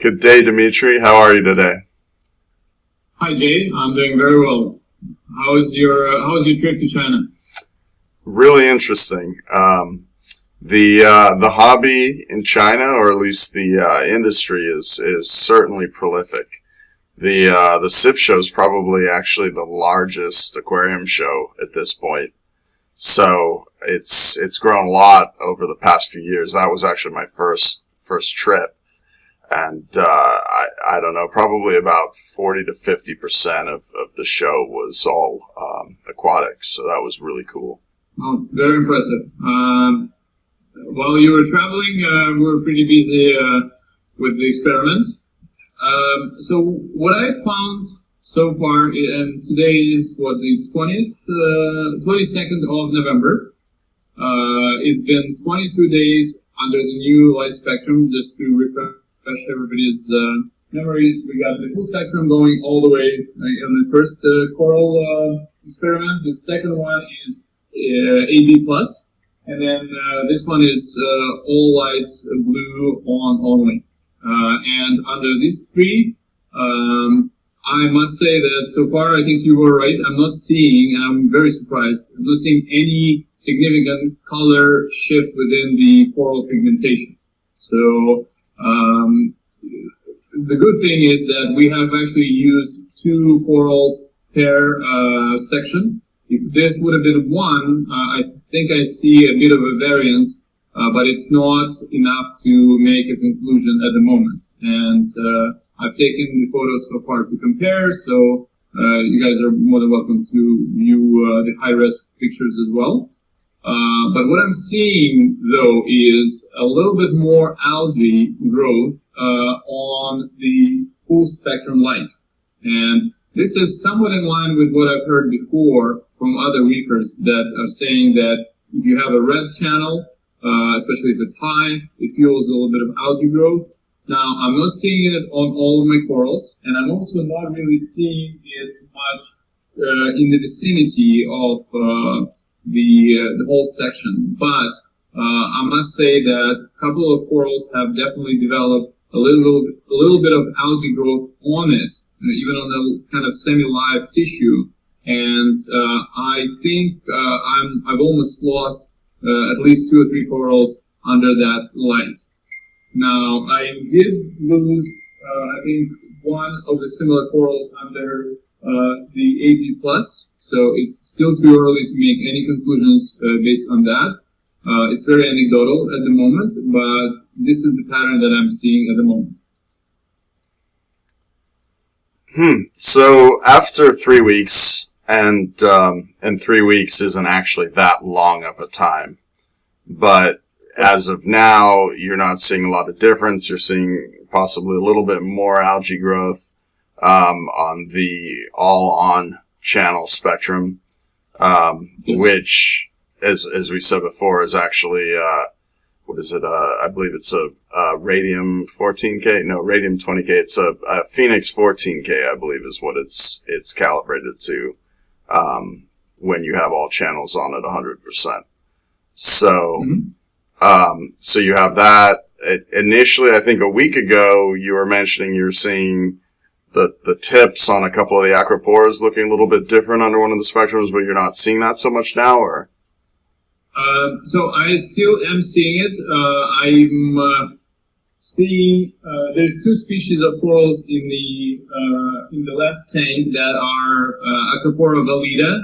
Good day, Dmitry. How are you today? Hi, Jay. I'm doing very well. How was your trip to China? Really interesting. The hobby in China, or at least the industry, is certainly prolific. The SIP show is probably actually the largest aquarium show at this point. So it's grown a lot over the past few years. That was actually my first trip. And I don't know, probably about 40 to 50% of the show was all aquatics. So that was really cool. Oh, very impressive. While you were traveling, we were pretty busy with the experiment. So what I found so far, and today is the 22nd of November. It's been 22 days under the new light spectrum, just to refresh everybody's memories. We got the full spectrum going all the way in the first coral experiment. The second one is AB+, and then this one is all lights blue on only. And under these three, I must say that so far I think you were right. I'm not seeing, and I'm very surprised, I'm not seeing any significant color shift within the coral pigmentation. So the good thing is that we have actually used 2 corals per section. If this would have been 1, I think I see a bit of a variance, but it's not enough to make a conclusion at the moment. And I've taken the photos so far to compare, so you guys are more than welcome to view the high-res pictures as well. But what I'm seeing, though, is a little bit more algae growth on the full spectrum light. And this is somewhat in line with what I've heard before from other reefers that are saying that if you have a red channel, especially if it's high, it fuels a little bit of algae growth. Now, I'm not seeing it on all of my corals, and I'm also not really seeing it much in the vicinity of the whole section. But I must say that a couple of corals have definitely developed a little bit of algae growth on it, even on the kind of semi-live tissue. And I think I've almost lost at least 2 or 3 corals under that light. Now, I did lose, I think, one of the similar corals under the AB+, so it's still too early to make any conclusions based on that. It's very anecdotal at the moment, but this is the pattern that I'm seeing at the moment. So after 3 weeks, and 3 weeks isn't actually that long of a time, but as of now, you're not seeing a lot of difference. You're seeing possibly a little bit more algae growth on the all-on channel spectrum, which, as we said before, is actually what is it? I believe it's a radium 14K. No, radium 20K. It's a Phoenix 14K. I believe is what it's calibrated to when you have all channels on at 100%. So. Mm-hmm. So you have that. Initially, I think a week ago, you were mentioning you were seeing the tips on a couple of the acropores looking a little bit different under one of the spectrums, but you're not seeing that so much now, or? So I still am seeing it. I'm seeing there's 2 species of corals in the left tank that are Acropora valida,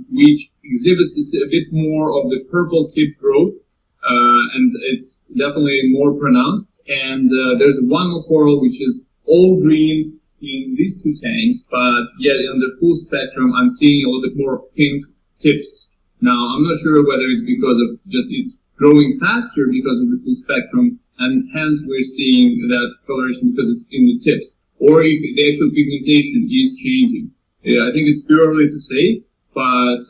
which exhibits a bit more of the purple tip growth. And it's definitely more pronounced. And there's one more coral which is all green in these 2 tanks, but yet in the full spectrum, I'm seeing a little bit more pink tips. Now, I'm not sure whether it's because of just it's growing faster because of the full spectrum, and hence we're seeing that coloration because it's in the tips, or if the actual pigmentation is changing. Yeah, I think it's too early to say, but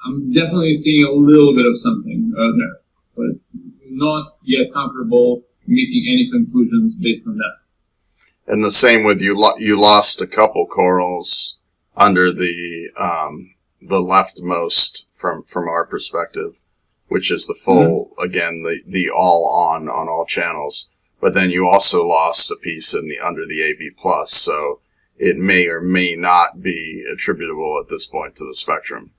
I'm definitely seeing a little bit of something there. But not yet comfortable making any conclusions based on that. And the same with you lost a couple corals under the leftmost from our perspective, which is the full, again, the all on all channels. but then you also lost a piece in the under the AB plus, so it may or may not be attributable at this point to the spectrum.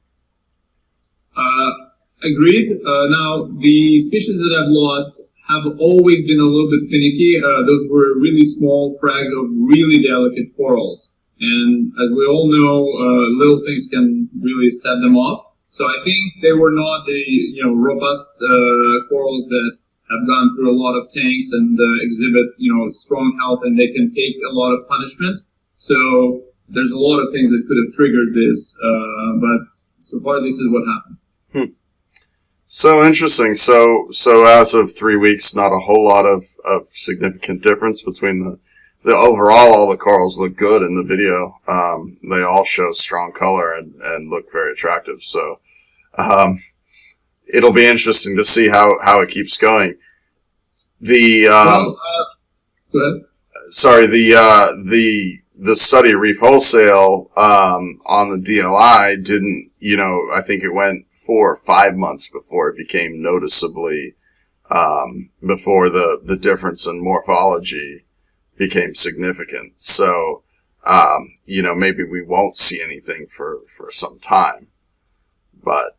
Agreed. Now, the species that I've lost have always been a little bit finicky. Those were really small frags of really delicate corals. And as we all know, little things can really set them off. So I think they were not the robust corals that have gone through a lot of tanks and exhibit strong health, and they can take a lot of punishment. So there's a lot of things that could have triggered this, but so far this is what happened. So interesting. So as of 3 weeks, not a whole lot of significant difference between the overall. All the corals look good in the video. They all show strong color and look very attractive. So it'll be interesting to see how it keeps going. The go ahead. Sorry, the study Reef Wholesale on the DLI didn't, I think it went 4 or 5 months before it became noticeably, before the difference in morphology became significant. So, maybe we won't see anything for some time, but,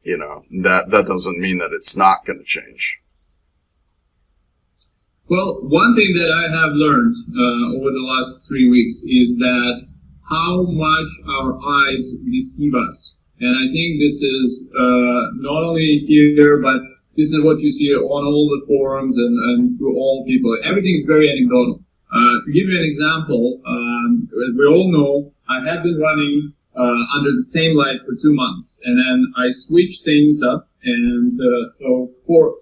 that doesn't mean that it's not going to change. Well, one thing that I have learned over the last 3 weeks is that how much our eyes deceive us. And I think this is not only here, but this is what you see on all the forums and through all people. Everything is very anecdotal. To give you an example, as we all know, I have been running under the same light for 2 months, and then I switched things up. And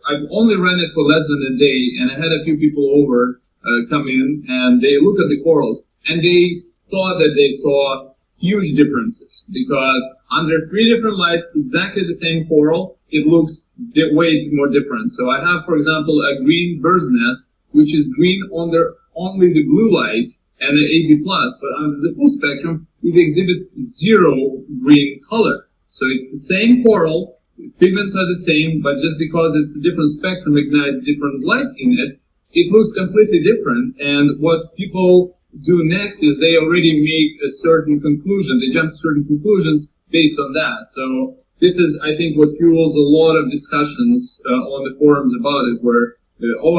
I've only ran it for less than a day, and I had a few people over come in, and they looked at the corals, and they thought that they saw huge differences, because under 3 different lights, exactly the same coral, it looks way more different. So I have, for example, a green bird's nest, which is green under only the blue light and the AB+, but under the full spectrum, it exhibits 0 green color. So it's the same coral, pigments are the same, but just because it's a different spectrum, ignites different light in it, it looks completely different. And what people do next is they already make a certain conclusion. They jump to certain conclusions based on that. So this is, I think, what fuels a lot of discussions on the forums about it, where,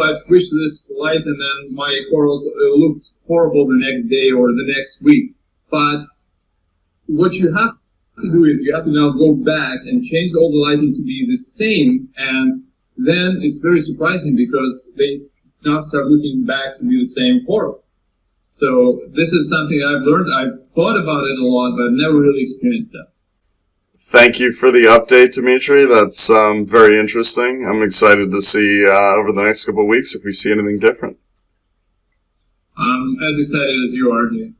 I've switched to this light and then my corals looked horrible the next day or the next week. But what you have to do is you have to now go back and change all the lighting to be the same, and then it's very surprising because they now start looking back to be the same coral. So this is something I've learned. I've thought about it a lot, but I've never really experienced that. Thank you for the update, Dmitry. That's very interesting. I'm excited to see over the next couple of weeks if we see anything different. I'm as excited as you are, Jay.